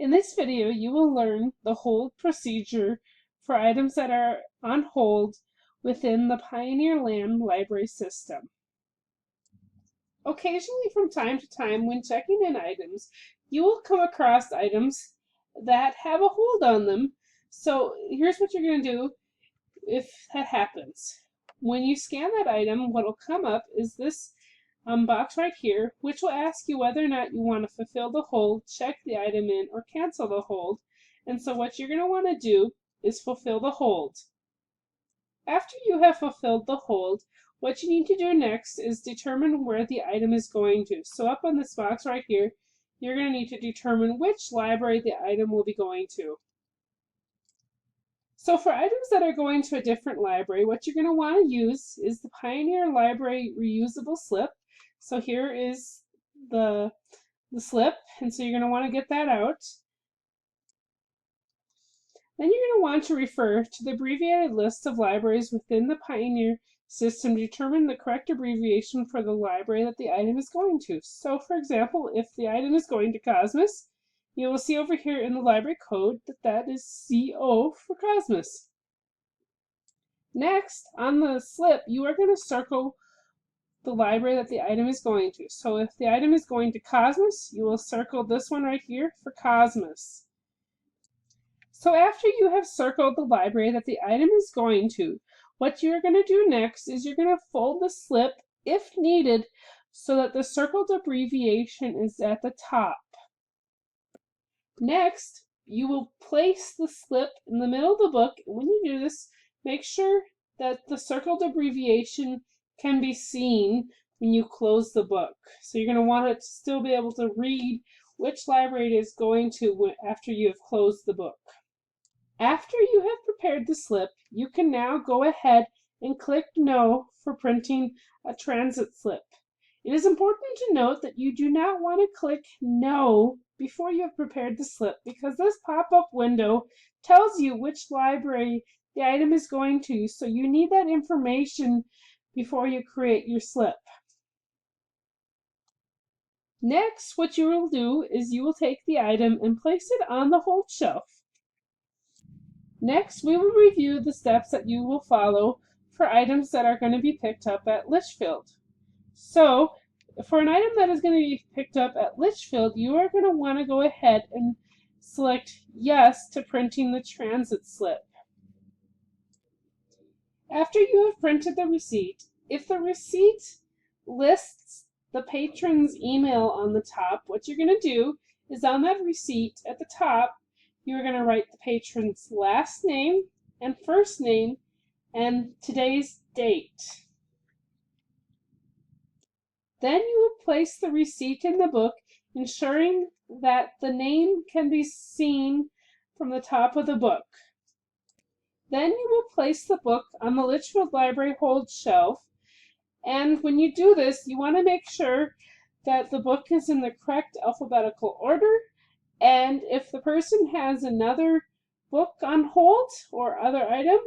In this video, you will learn the hold procedure for items that are on hold within the Pioneer Land library system. Occasionally, from time to time, when checking in items, you will come across items that have a hold on them. So here's what you're going to do if that happens. When you scan that item, what will come up is this box right here, which will ask you whether or not you want to fulfill the hold, check the item in, or cancel the hold. And so what you're going to want to do is fulfill the hold. After you have fulfilled the hold, what you need to do next is determine where the item is going to. So up on this box right here, you're going to need to determine which library the item will be going to. So for items that are going to a different library, what you're going to want to use is the Pioneer Library reusable slip. So here is the slip, and so you're going to want to get that out. Then you're going to want to refer to the abbreviated list of libraries within the Pioneer system to determine the correct abbreviation for the library that the item is going to. So for example, if the item is going to Cosmos, you will see over here in the library code that that is CO for Cosmos. Next, on the slip, you are going to circle the library that the item is going to. So if the item is going to Cosmos, you will circle this one right here for Cosmos. So after you have circled the library that the item is going to, what you're going to do next is you're going to fold the slip, if needed, so that the circled abbreviation is at the top. Next, you will place the slip in the middle of the book, and when you do this, make sure that the circled abbreviation can be seen when you close the book. So you're going to want it to still be able to read which library it is going to after you have closed the book. After you have prepared the slip, you can now go ahead and click No for printing a transit slip. It is important to note that you do not want to click No before you have prepared the slip, because this pop-up window tells you which library the item is going to, so you need that information before you create your slip. Next, what you will do is you will take the item and place it on the hold shelf. Next, we will review the steps that you will follow for items that are going to be picked up at Litchfield. So, for an item that is going to be picked up at Litchfield, you are going to want to go ahead and select Yes to printing the transit slip. After you have printed the receipt, if the receipt lists the patron's email on the top, what you're going to do is on that receipt at the top, you're going to write the patron's last name and first name and today's date. Then you will place the receipt in the book, ensuring that the name can be seen from the top of the book. Then you will place the book on the Litchfield Library hold shelf, and when you do this, you want to make sure that the book is in the correct alphabetical order, and if the person has another book on hold or other item,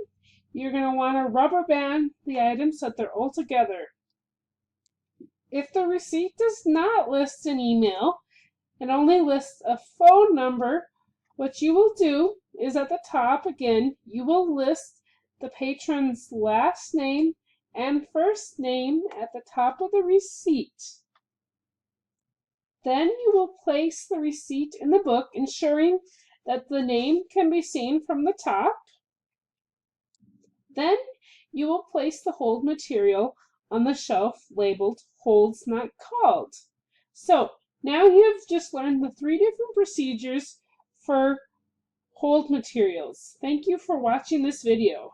you're going to want to rubber band the items so that they're all together. If the receipt does not list an email and only lists a phone number, what you will do is at the top, again, you will list the patron's last name and first name at the top of the receipt. Then you will place the receipt in the book, ensuring that the name can be seen from the top. Then you will place the hold material on the shelf labeled Holds Not Called. So now you have just learned the 3 different procedures for hold materials. Thank you for watching this video.